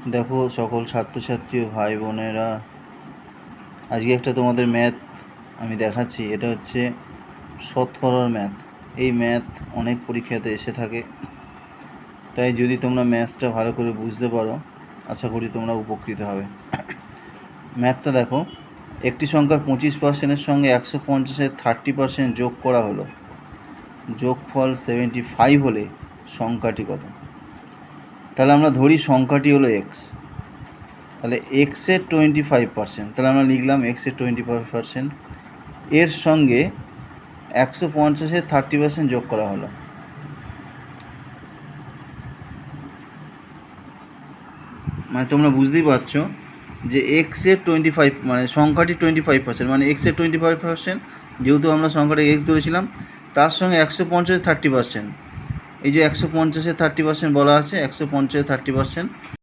দেখো সকল ছাত্রছাত্রী ও ভাই বোনেরা, আজকে একটা তোমাদের ম্যাথ আমি দেখাচ্ছি। এটা হচ্ছে শতকরার ম্যাথ। এই ম্যাথ অনেক পরীক্ষাতে এসে থাকে, তাই যদি তোমরা ম্যাথটা ভালো করে বুঝতে পারো আশা করি তোমরা উপকৃত হবে। ম্যাথটা দেখো, একটি সংখ্যার 25%-এর সঙ্গে 150-এর 30% যোগ করা হলো, যোগফল 75 হলে সংখ্যাটি কত? তাহলে আমরা ধরি সংখ্যাটি হলো এক্স, তাহলে এক্সের 25%, তাহলে আমরা লিখলাম এক্সের 25%, এর সঙ্গে 150-এর 30% যোগ করা হলো। মানে তোমরা বুঝতেই পারছো যে এক্সের 25 মানে সংখ্যাটি 25%, মানে এক্সের 25%, যেহেতু আমরা সংখ্যাটা এক্স ধরেছিলাম, তার সঙ্গে 150-এর 30%, এই যে 150-এর 30% বলা আছে, 150-এর 30%